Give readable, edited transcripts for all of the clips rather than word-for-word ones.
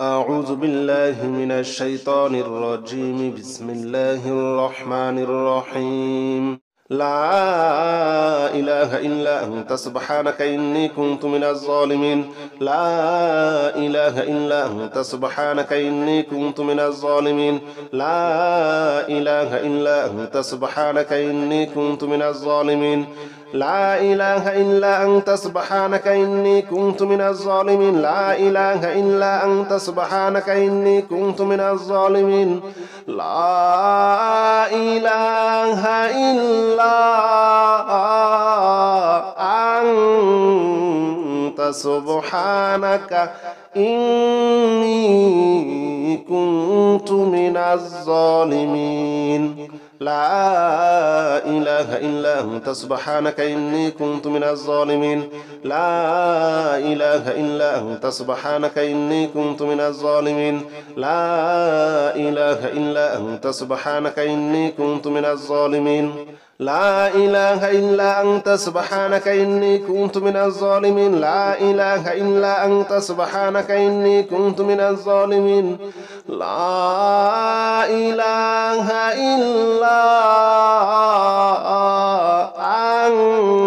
أعوذ بالله من الشيطان الرجيم. بسم الله الرحمن الرحيم. لا إله إلا أنت سبحانك إني كنت من الظالمين. لا إله إلا أنت سبحانك إني كنت من الظالمين. لا إله إلا أنت سبحانك إني كنت من الظالمين. لا إله إلا أنت سبحانك إني كنت من الظالمين. لا إله إلا أنت سبحانك إني كنت من الظالمين. لا إله إلا أنت سبحانك إني كنت من الظالمين. لا إله إلا أنت سبحانك إني كنت من الظالمين. لا إله إلا أنت سبحانك إني كنت من الظالمين. لا إله إلا أنت سبحانك إني كنت من الظالمين. لا إله إلا أنت سبحانك إني كنت من الظالمين. لا إله إلا أنت سبحانك إني كنت من الظالمين. لا إله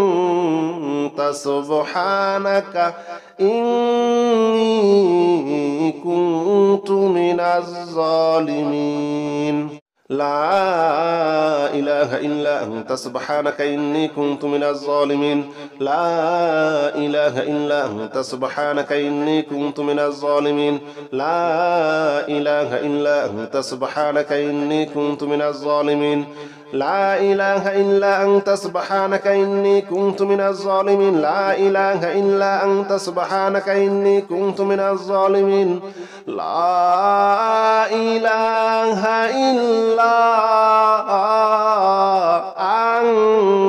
إلا أنت سبحانك إني كنت من الظالمين. لا إله إلا أنت سبحانك إني كنت من الظالمين. لا إله إلا أنت سبحانك إني كنت من الظالمين. لا إله إلا أنت سبحانك إني كنت من الظالمين. لا إله إلا أنت سبحانك إني كنت من الظالمين. لا إله إلا أنت سبحانك إني كنت من الظالمين. لا إله إلا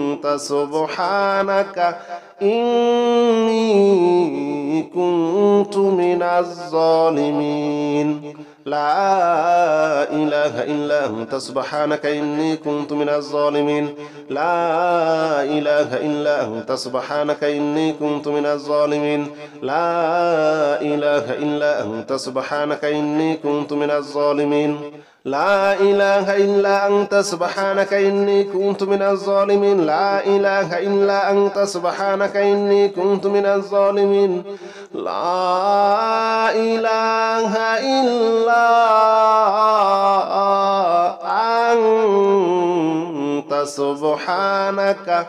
أنت سبحانك إني كنت من الظالمين. لا إله إلا أنت سبحانك إني كنت من الظالمين. لا إله إلا أنت سبحانك إني كنت من الظالمين. لا إله إلا أنت سبحانك إني كنت من الظالمين. لا إله إلا أنت سبحانك إني كنت من الظالمين. لا إله إلا أنت سبحانك إني كنت من الظالمين. لا إله إلا أنت سبحانك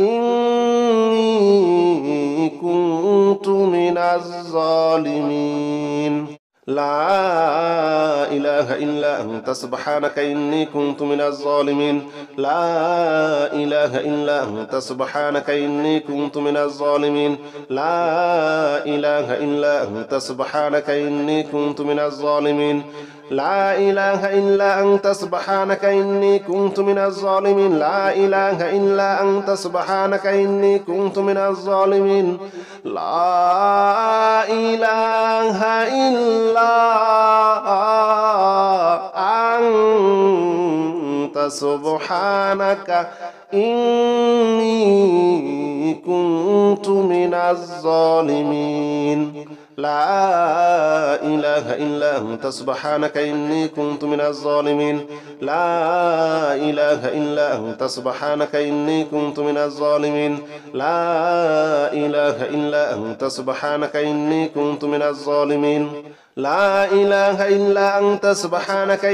إني كنت من الظالمين. لا إله إلا أنت سبحانك إني كنت من الظالمين. لا إله إلا أنت سبحانك إني كنت من الظالمين. لا إله إلا أنت سبحانك إني كنت من الظالمين. لا إله إلا أنت سبحانك إني كنت من الظالمين. لا إله إلا أنت سبحانك إني كنت من الظالمين. لا إله إلا أنت سبحانك إني كنت من الظالمين. لا إله إلا أنت سبحانك إني كنت من الظالمين. لا إله إلا أنت سبحانك إني كنت من الظالمين. لا إله إلا أنت سبحانك إني كنت من الظالمين. لا إله إلا أنت سبحانك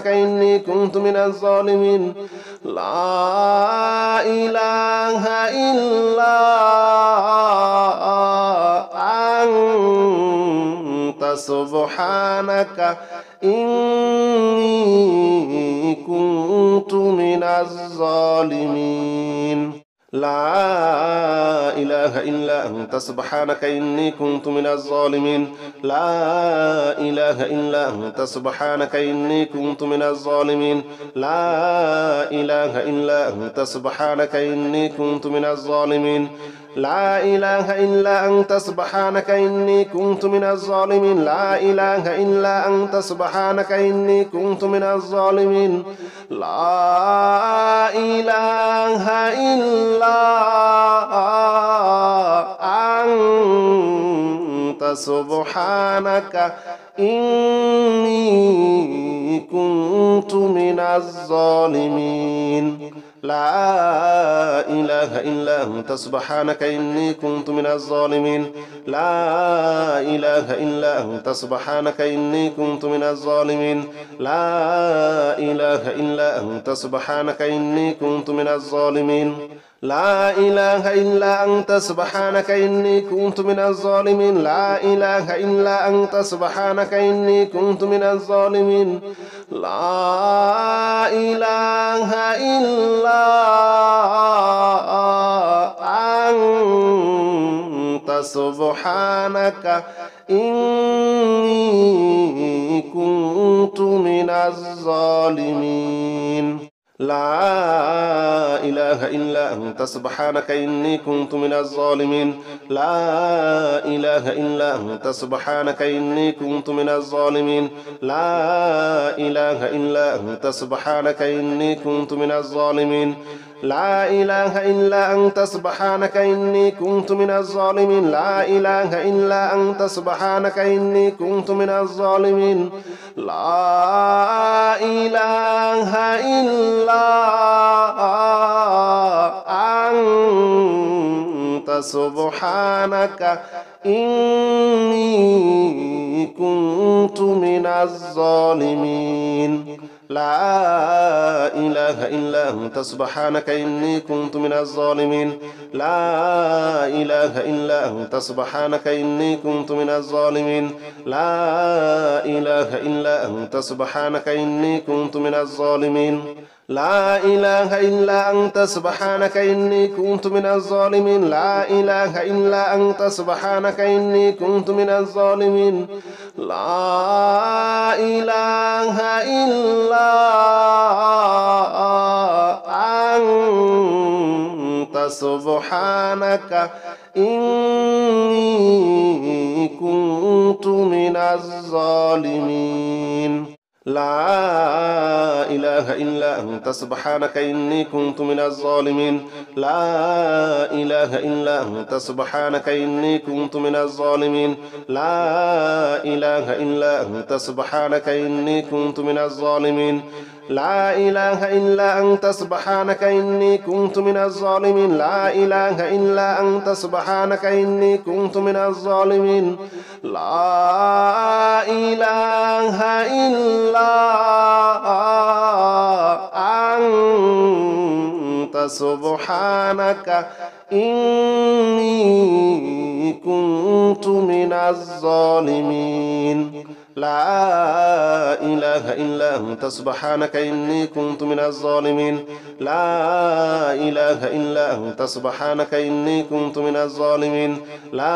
إني كنت من الظالمين. لا إله إلا أنت سبحانك إني كنت من الظالمين. لا إله إلا أنت سبحانك إني كنت من الظالمين. لا إله إلا أنت سبحانك إني كنت من الظالمين. لا إله إلا أنت سبحانك إني كنت من الظالمين. لا إله إلا أنت سبحانك إني كنت من الظالمين. لا إله إلا أنت سبحانك إني كنت من الظالمين. لا إله إلا أنت سبحانك إني كنت من الظالمين. لا إله إلا سبحانك إني كنت من الظالمين لا إله إلا أنت سبحانك إني كنت من الظالمين لا إله إلا أنت سبحانك إني كنت من الظالمين لا إله إلا أنت سبحانك إني كنت من الظالمين لا إله إلا أنت سبحانك إني كنت من الظالمين لا إله إلا أنت سبحانك إني كنت من الظالمين لا إله إلا أنت سبحانك إني كنت من الظالمين لا إله إلا أنت سبحانك إني كنت من الظالمين لا إله إلا أنت سبحانك إني كنت من الظالمين لا إله إلا أنت سبحانك إني كنت من الظالمين لا إله إلا أنت سبحانك إني كنت من الظالمين لا إله إلا أنت سبحانك إني كنت من الظالمين لا إله إلا أنت سبحانك إني كنت من الظالمين لا إله إلا أنت سبحانك إني كنت من الظالمين لا إله إلا أنت سبحانك إني كنت من الظالمين لا إله إلا أنت سبحانك إني كنت من الظالمين لا إله إلا أنت سبحانك إني كنت من الظالمين لا إله إلا أنت سبحانك إني كنت من الظالمين لا إله إلا أنت سبحانك إني كنت من الظالمين لا إله إلا أنت سبحانك إني كنت من الظالمين لا إله إلا أنت سبحانك إني كنت من الظالمين لا إله إلا أنت سبحانك إني كنت من الظالمين لا إله إلا أنت سبحانك إني كنت من الظالمين لا إله إلا أنت سبحانك إني كنت من الظالمين لا إله إلا أنت سبحانك إني كنت من الظالمين لا إله إلا أنت سبحانك إني كنت من الظالمين لا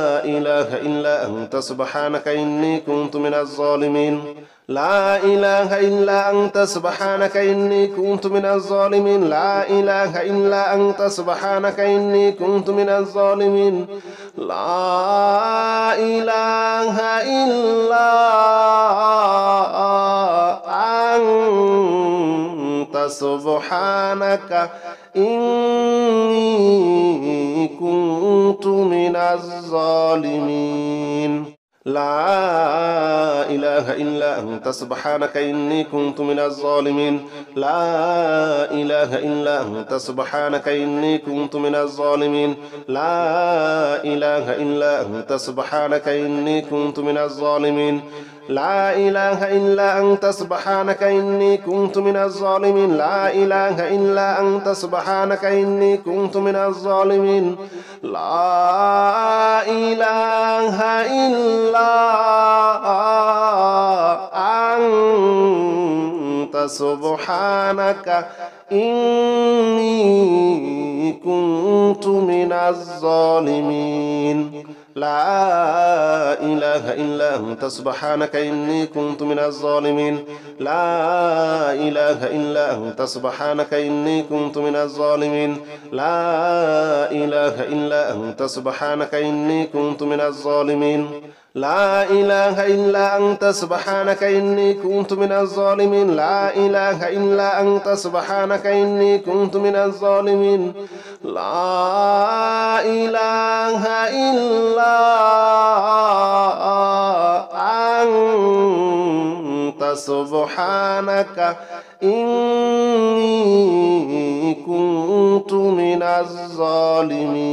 إله إلا أنت سبحانك إني كنت من الظالمين لا إله إلا أنت سبحانك إني كنت من الظالمين لا إله إلا أنت سبحانك إني كنت من الظالمين لا إله إلا أنت سبحانك إني كنت من الظالمين لا إله إلا أنت سبحانك إني كنت من الظالمين لا إله إلا أنت سبحانك إني كنت من الظالمين لا إله إلا أنت سبحانك إني كنت من الظالمين لا إله إلا أنت سبحانك إني كنت من الظالمين لا إله إلا أنت سبحانك إني كنت من الظالمين لا إله إلا أنت سبحانك إني كنت من الظالمين لا إله إلا أنت سبحانك إني كنت من الظالمين لا إله إلا أنت سبحانك إني كنت من الظالمين لا إله إلا أنت سبحانك إني كنت من الظالمين لا إله إلا أنت سبحانك إني كنت من الظالمين لا إله إلا أنت سبحانك إني كنت من الظالمين لا إله إلا أنت سبحانك إني كنت من الظالمين لا إله إلا سبحانك إني كنت من الظالمين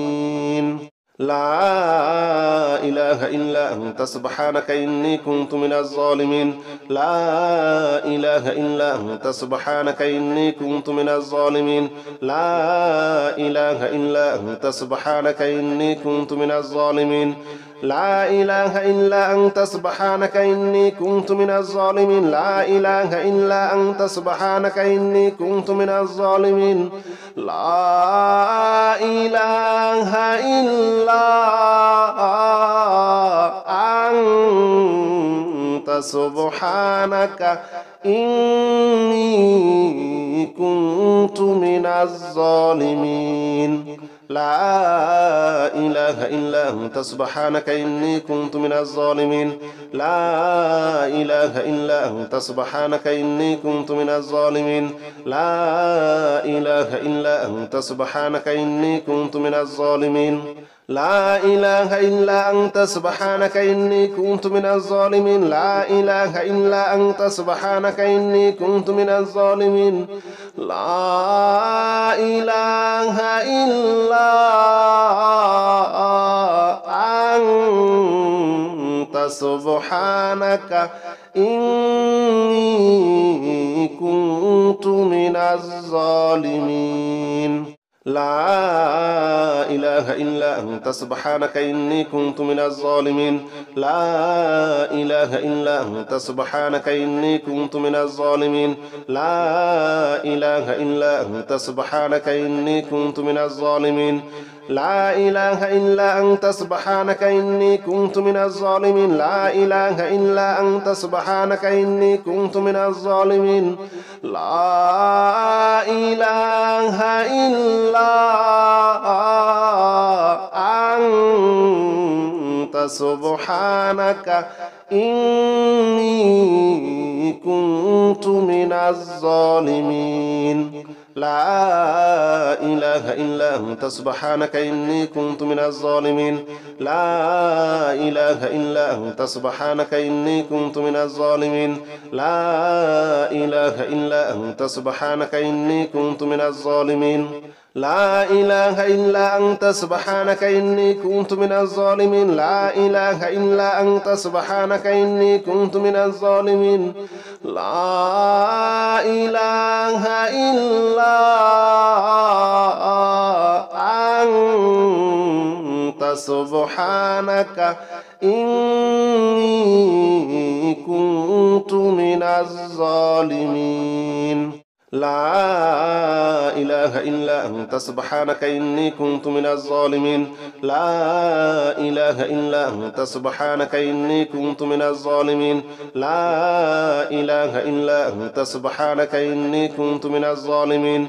لا إله إلا أنت سبحانك إني كنت من الظالمين لا إله إلا أنت سبحانك إني كنت من الظالمين لا إله إلا أنت سبحانك إني كنت من الظالمين لا إله إلا أنت سبحانك إني كنت من الظالمين لا إله إلا أنت سبحانك إني كنت من الظالمين لا إله إلا أنت سبحانك إني كنت من الظالمين لا إله إلا أنت سبحانك إني كنت من الظالمين لا إله إلا أنت سبحانك إني كنت من الظالمين لا إله إلا أنت سبحانك إني كنت من الظالمين لا إله إلا أنت سبحانك إني كنت من الظالمين لا إله إلا أنت سبحانك إني كنت من الظالمين لا إله إلا أنت سبحانك إني كنت من الظالمين لا إله إلا أنت سبحانك إني كنت من الظالمين لا إله إلا أنت سبحانك إني كنت من الظالمين لا إله إلا أنت سبحانك إني كنت من الظالمين لا إله إلا أنت سبحانك إني كنت من الظالمين لا إله إلا أنت سبحانك إني كنت من الظالمين لا إله إلا أنت سبحانك إني كنت من الظالمين لا إله إلا أنت سبحانك إني كنت من الظالمين لا إله إلا أنت سبحانك إني كنت من الظالمين لا إله إلا أنت سبحانك إني كنت من الظالمين لا إله إلا أنت سبحانك إني كنت من الظالمين لا إله إلا أنت سبحانك إني كنت من الظالمين لا إله إلا أنت سبحانك إني كنت من الظالمين لا إله إلا أنت سبحانك إني كنت من الظالمين لا إله إلا أنت سبحانك إني كنت من الظالمين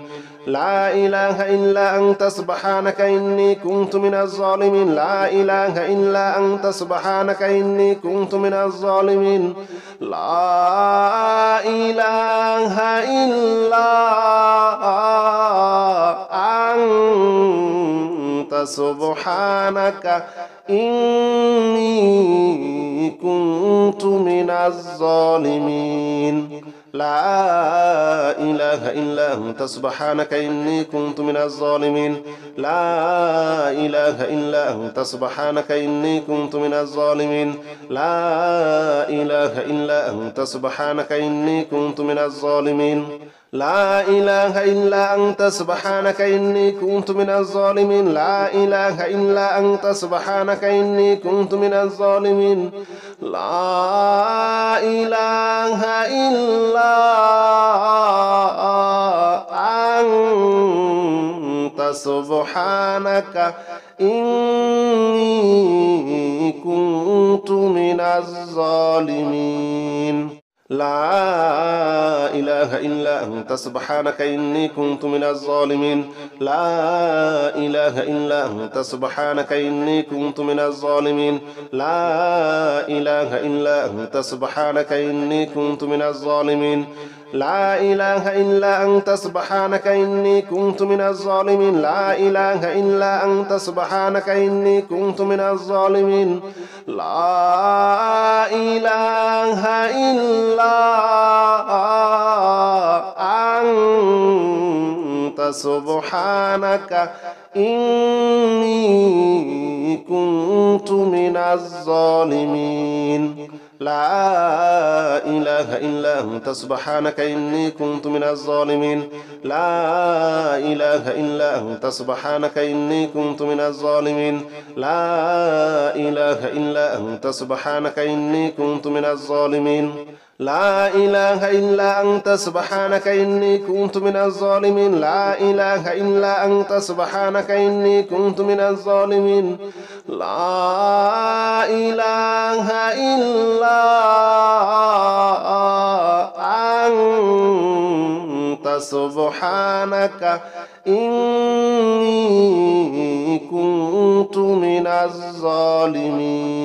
لا إله إلا أنت سبحانك إني كنت من الظالمين لا إله إلا أنت سبحانك إني كنت من الظالمين لا إله إلا أنت سبحانك إني كنت من الظالمين لا إله إلا أنت سبحانك إني كنت من الظالمين لا إله إلا أنت سبحانك إني كنت من الظالمين لا إله إلا أنت سبحانك إني كنت من الظالمين لا إله إلا أنت سبحانك إني كنت من الظالمين لا إله إلا أنت سبحانك إني كنت من الظالمين لا إله إلا أنت سبحانك إني كنت من الظالمين لا إله إلا أنت سبحانك إني كنت من الظالمين لا إله إلا أنت سبحانك إني كنت من الظالمين لا إله إلا أنت سبحانك إني كنت من الظالمين لا إله إلا أنت سبحانك إني كنت من الظالمين لا إله إلا أنت سبحانك إني كنت من الظالمين لا إله إلا أنت سبحانك إني كنت من الظالمين لا إله إلا أنت سبحانك إني كنت من الظالمين لا إله إلا أنت سبحانك إني كنت من الظالمين لا إله إلا أنت سبحانك إني كنت من الظالمين لا إله إلا أنت سبحانك إني كنت من الظالمين لا إله إلا أنت سبحانك إني كنت من الظالمين لا إله إلا أنت سبحانك إني كنت من الظالمين لا إله إلا أنت سبحانك إني كنت من الظالمين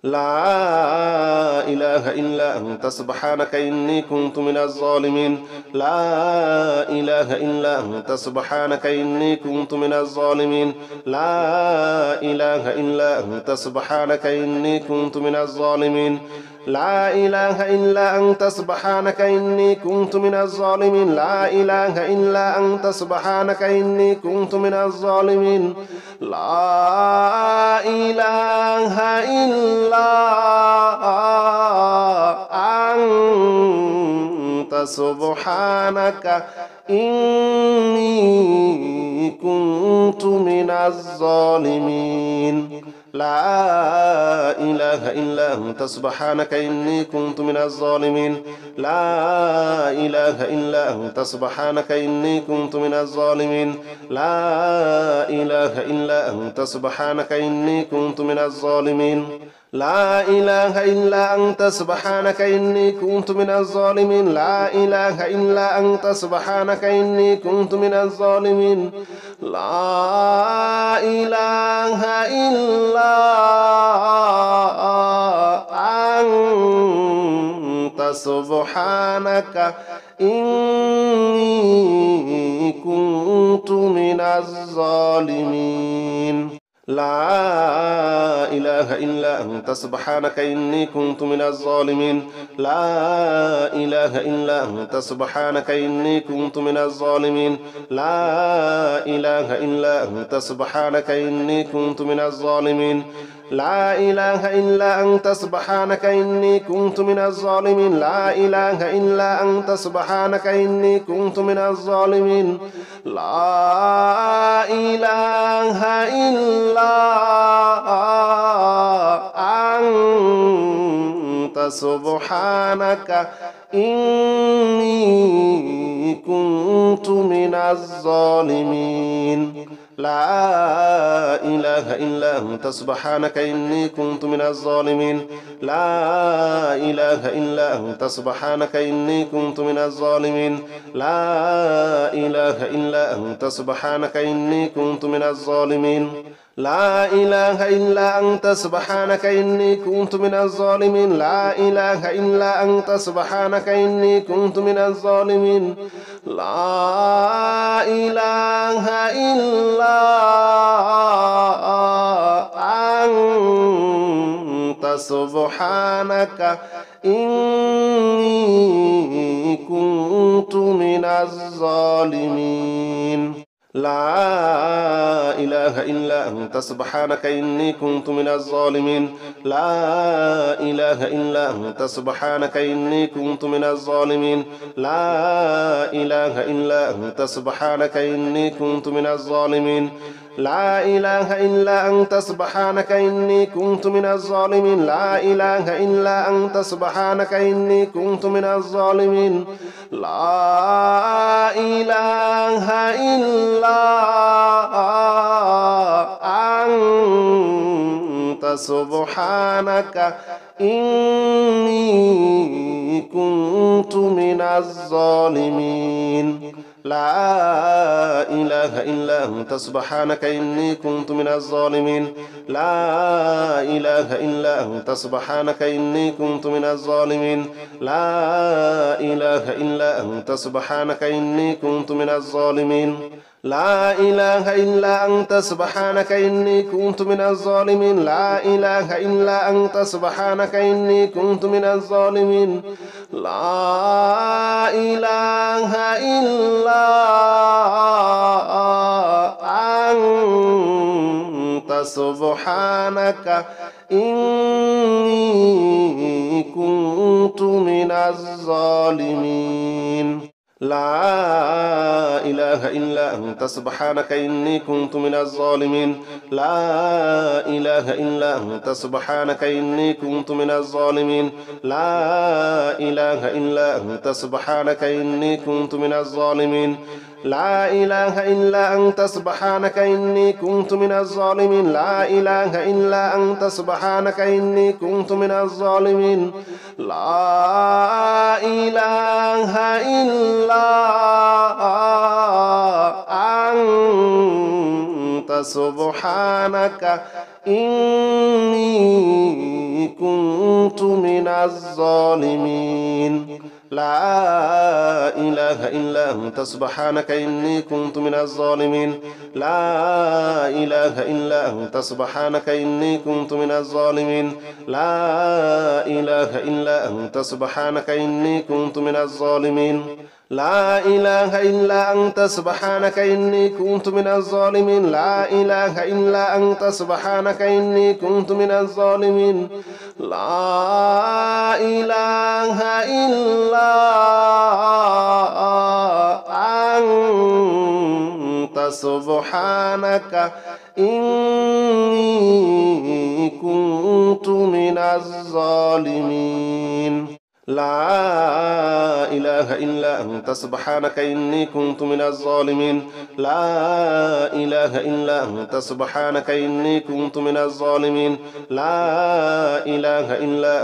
لا إله إلا أنت سبحانك إني كنت من الظالمين لا إله إلا أنت سبحانك إني كنت من الظالمين لا إله إلا أنت سبحانك إني كنت من الظالمين لا إله إلا أنت سبحانك إني كنت من الظالمين لا إله إلا أنت سبحانك إني كنت من الظالمين لا إله إلا أنت سبحانك إني كنت من الظالمين لا إله إلا أنت سبحانك إني كنت من الظالمين لا إله إلا أنت سبحانك إني كنت من الظالمين لا إله إلا أنت سبحانك إني كنت من الظالمين لا إله إلا أنت سبحانك إني كنت من الظالمين لا إله إلا أنت سبحانك إني كنت من الظالمين لا إله إلا أنت سبحانك إني كنت من الظالمين لا إله إلا أنت سبحانك إني كنت من الظالمين لا إله إلا أنت سبحانك إني كنت من الظالمين لا إله إلا أنت سبحانك إني كنت من الظالمين لا إله إلا أنت سبحانك إني كنت من الظالمين لا إله إلا أنت سبحانك إني كنت من الظالمين لا إله إلا أنت سبحانك إني كنت من الظالمين لا إله إلا أنت سبحانك إني كنت من الظالمين لا إله إلا أنت سبحانك إني كنت من الظالمين لا إله إلا أنت سبحانك إني كنت من الظالمين لا إله إلا أنت سبحانك إني كنت من الظالمين لا إله إلا أنت سبحانك إني كنت من الظالمين لا إله إلا أنت سبحانك إني كنت من الظالمين لا إله إلا أنت سبحانك إني كنت من الظالمين لا إله إلا أنت سبحانك إني كنت من الظالمين لا إله إلا أنت سبحانك إني كنت من الظالمين لا إله إلا أنت سبحانك إني كنت من الظالمين لا إله إلا أنت سبحانك إني كنت من الظالمين لا إله إلا أنت سبحانك إني كنت من الظالمين لا إله إلا أنت سبحانك إني كنت من الظالمين لا إله إلا أنت سبحانك إني كنت من الظالمين لا إله إلا أنت سبحانك إني كنت من الظالمين لا إله إلا أنت سبحانك إني كنت من الظالمين لا إله إلا أنت سبحانك إني كنت من الظالمين لا إله إلا أنت سبحانك إني كنت من الظالمين لا إله إلا أنت سبحانك إني كنت من الظالمين لا إله إلا أنت سبحانك إني كنت من الظالمين لا إله إلا أنت سبحانك إني كنت من الظالمين لا إله إلا أنت سبحانك إني كنت من الظالمين لا إله إلا أنت سبحانك إني كنت من الظالمين لا إله إلا أنت سبحانك إني كنت من الظالمين لا إله إلا أنت سبحانك إني كنت من الظالمين لا إله إلا أنت سبحانك إني كنت من الظالمين لا إله إلا أنت سبحانك إني كنت من الظالمين لا إله إلا أنت سبحانك إني كنت من الظالمين لا إله إلا أنت سبحانك إني كنت من الظالمين لا إله إلا أنت سبحانك إني كنت من الظالمين لا إله إلا أنت سبحانك إني كنت من الظالمين لا إله إلا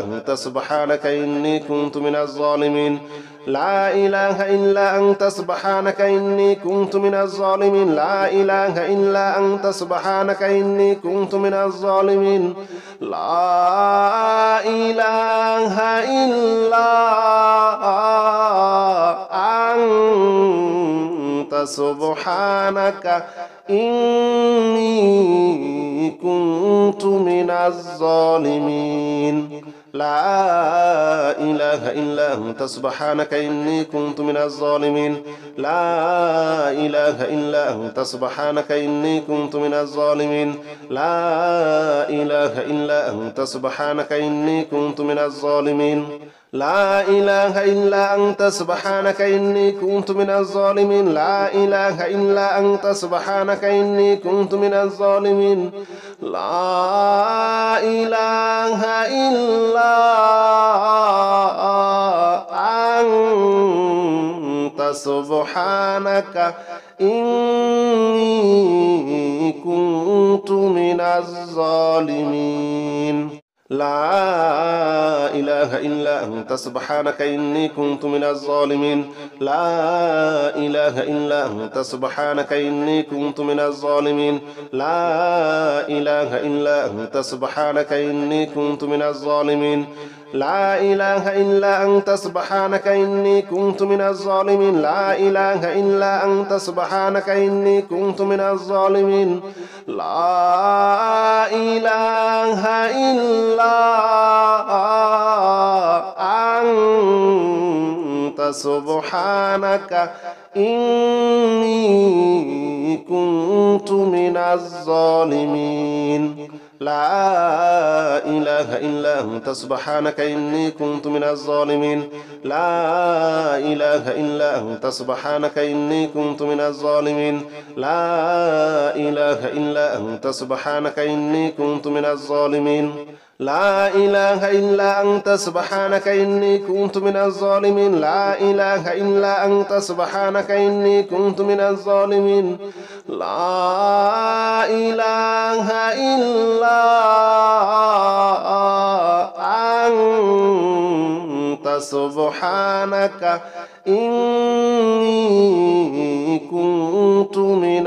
أنت سبحانك إني كنت من الظالمين لا إله إلا أنت سبحانك إني كنت من الظالمين لا إله إلا أنت سبحانك إني كنت من الظالمين لا إله إلا أنت سبحانك إني كنت من الظالمين لا إله إلا أنت سبحانك إني كنت من الظالمين لا إله إلا أنت سبحانك إني كنت من الظالمين لا إله إلا أنت سبحانك إني كنت من الظالمين لا إله إلا أنت سبحانك إني كنت من الظالمين لا إله إلا أنت سبحانك إني كنت من الظالمين لا إله إلا أنت سبحانك إني كنت من الظالمين لا إله إلا أنت سبحانك إني كنت من الظالمين لا إله إلا أنت سبحانك إني كنت من الظالمين لا إله إلا أنت سبحانك إني كنت من الظالمين لا إله إلا أنت سبحانك إني كنت من الظالمين لا إله إلا أنت سبحانك إني كنت من الظالمين لا إله إلا أنت سبحانك إني كنت من الظالمين لا إله إلا أنت سبحانك إني كنت من الظالمين لا إله إلا أنت سبحانك إني كنت من الظالمين لا إله إلا أنت سبحانك إني كنت من الظالمين لا إله إلا أنت سبحانك إني كنت من الظالمين لا إله إلا أنت سبحانك إني كنت من الظالمين لا إله إلا أنت سبحانك إني كنت من الظالمين لا إله إلا أنت سبحانك إني كنت من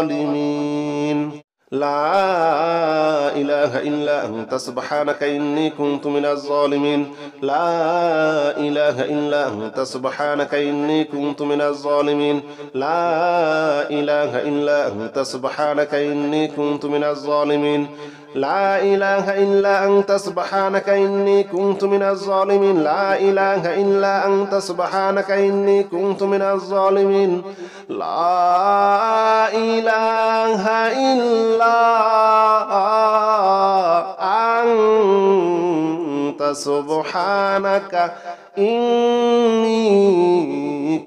الظالمين لا إله إلا أنت سبحانك إني كنت من الظالمين لا إله إلا أنت سبحانك إني كنت من الظالمين لا إله إلا أنت سبحانك إني كنت من الظالمين لا إله إلا أنت سبحانك إني كنت من الظالمين لا إله إلا أنت سبحانك إني كنت من الظالمين لا إله إلا أنت سبحانك إني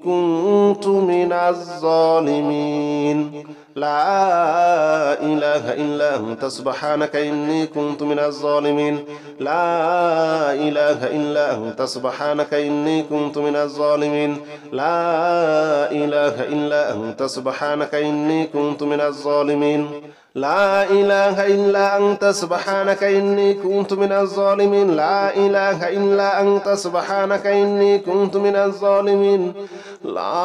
كنت من الظالمين لا إله إلا أنت سبحانك إني كنت من الظالمين لا إله إلا أنت سبحانك إني كنت من الظالمين لا إله إلا أنت سبحانك إني كنت من الظالمين لا إله إلا أنت سبحانك إني كنت من الظالمين لا إله إلا أنت سبحانك إني كنت من الظالمين لا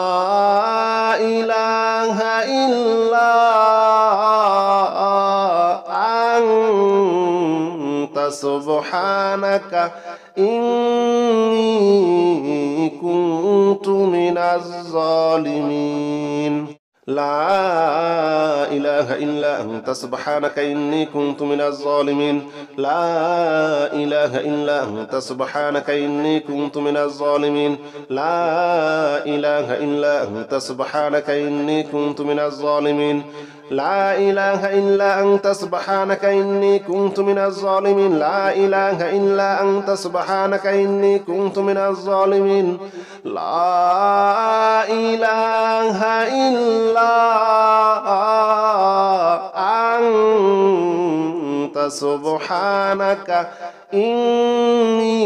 إله إلا أنت سبحانك إني كنت من الظالمين لا إله إلا أنت سبحانك إني كنت من الظالمين لا إله إلا أنت سبحانك إني كنت من الظالمين لا إله إلا أنت سبحانك إني كنت من الظالمين لا إله إلا أنت سبحانك إني كنت من الظالمين لا إله إلا أنت سبحانك إني كنت من الظالمين لا إله إلا أنت سبحانك إني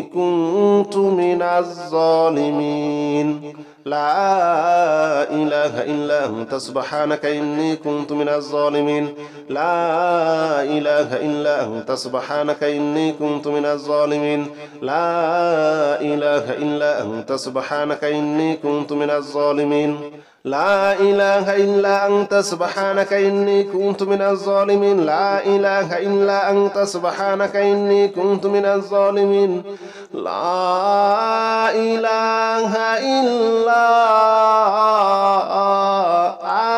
كنت من الظالمين لا إله إلا أنت سبحانك إني كنت من الظالمين لا إله إلا أنت سبحانك إني كنت من الظالمين لا إله إلا أنت سبحانك إني كنت من الظالمين لا إله إلا أنت سبحانك إني كنت من الظالمين لا إله إلا أنت سبحانك إني كنت من الظالمين لا إله إلا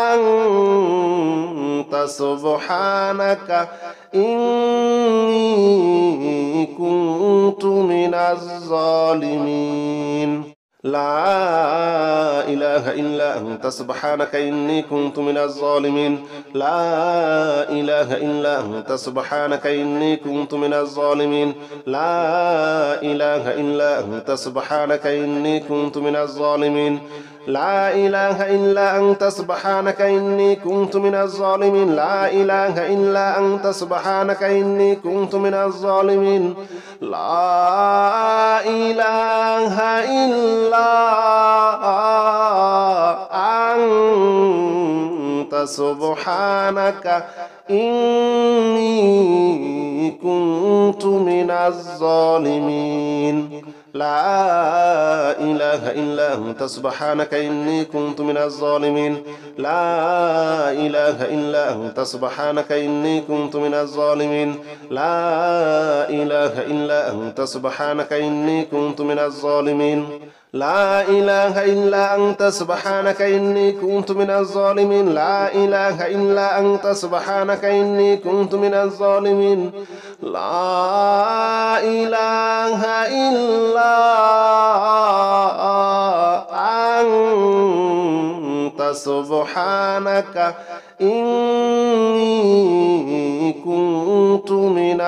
أنت سبحانك إني كنت من الظالمين لا إله إلا أنت سبحانك إني كنت من الظالمين لا إله إلا أنت سبحانك إني كنت من الظالمين لا إله إلا أنت سبحانك إني كنت من الظالمين لا إله إلا أنت سبحانك إني كنت من الظالمين لا إله إلا أنت سبحانك إني كنت من الظالمين لا إله إلا أنت سبحانك إني كنت من الظالمين لا إله إلا أنت سبحانك إني كنت من الظالمين لا إله إلا أنت سبحانك إني كنت من الظالمين لا إله إلا أنت سبحانك إني كنت من الظالمين لا إله إلا أنت سبحانك إني كنت من الظالمين لا إله إلا أنت سبحانك إني كنت من الظالمين لا إله إلا أنت سبحانك إني كنت من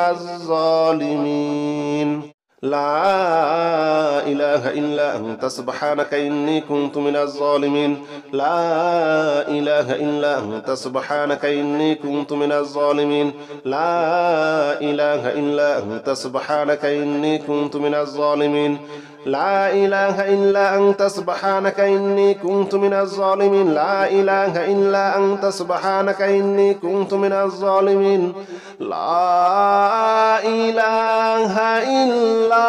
الظالمين لا إله إلا أنت سبحانك إني كنت من الظالمين لا إله إلا أنت سبحانك إني كنت من الظالمين لا إله إلا أنت سبحانك إني كنت من الظالمين لا إله إلا أنت سبحانك إني كنت من الظالمين لا إله إلا أنت سبحانك إني كنت من الظالمين لا إله إلا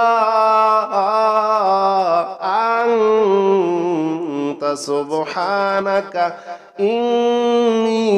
أنت سبحانك إني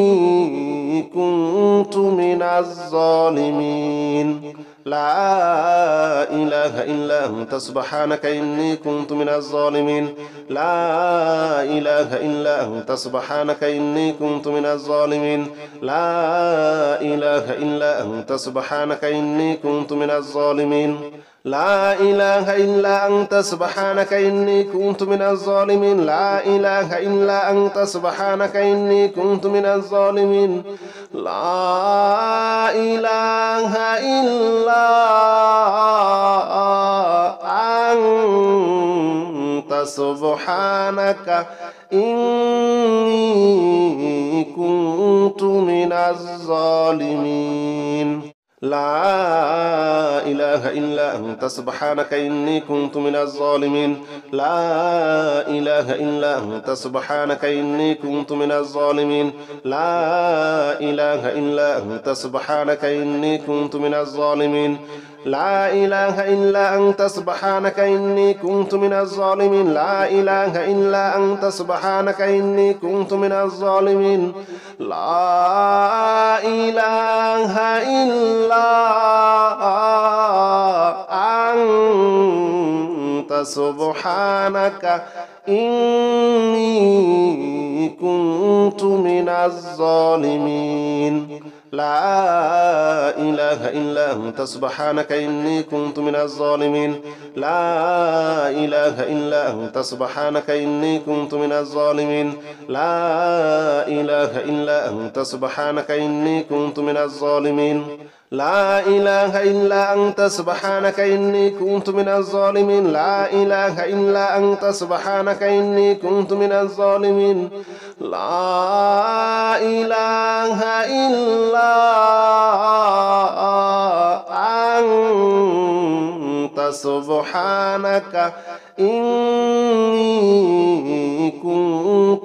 كنت من الظالمين لا إله إلا أنت سبحانك إني كنت من الظالمين لا إله إلا أنت سبحانك إني كنت من الظالمين لا إله إلا أنت سبحانك إني كنت من الظالمين لا إله إلا أنت سبحانك إني كنت من الظالمين لا إله إلا أنت سبحانك إني كنت من الظالمين لا إله إلا أنت سبحانك إني كنت من الظالمين لا إله إلا أنت سبحانك إني كنت من الظالمين لا إله إلا أنت سبحانك إني كنت من الظالمين لا إله إلا أنت سبحانك إني كنت من الظالمين لا إله إلا أنت سبحانك إني كنت من الظالمين لا إله إلا أنت سبحانك إني كنت من الظالمين لا إله إلا أنت سبحانك إني كنت من الظالمين لا إله إلا أنت سبحانك إني كنت من الظالمين لا إله إلا أنت سبحانك إني كنت من الظالمين لا إله إلا أنت سبحانك إني كنت من الظالمين لا إله إلا أنت سبحانك إني كنت من الظالمين لا إله إلا أنت سبحانك إني كنت من الظالمين لا إله إلا أنت سبحانك إني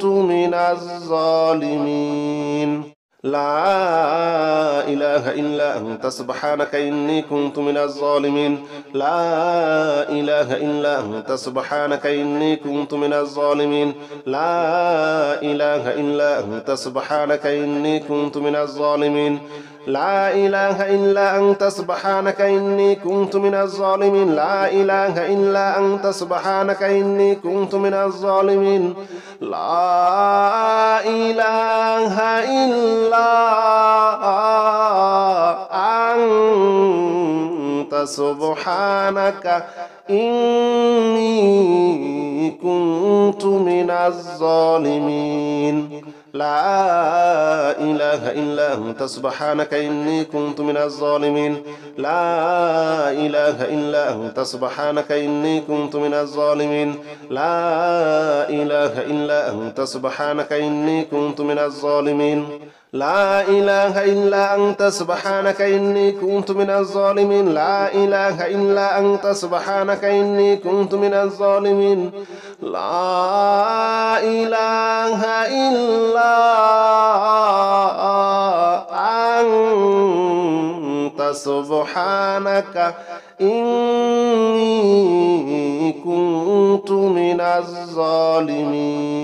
كنت من الظالمين لا إله إلا أنت سبحانك إني كنت من الظالمين لا إله إلا أنت سبحانك إني كنت من الظالمين لا إله إلا أنت سبحانك إني كنت من الظالمين لا إله إلا أنت سبحانك إني كنت من الظالمين لا إله إلا أنت سبحانك إني كنت من الظالمين لا إله إلا أنت سبحانك إني كنت من الظالمين لا إله إلا أنت سبحانك إني كنت من الظالمين لا إله إلا أنت سبحانك إني كنت من الظالمين لا إله إلا أنت سبحانك إني كنت من الظالمين لا إله إلا أنت سبحانك إني كنت من الظالمين لا إله إلا أنت سبحانك إني كنت من الظالمين لا إله إلا أنت سبحانك إني كنت من الظالمين.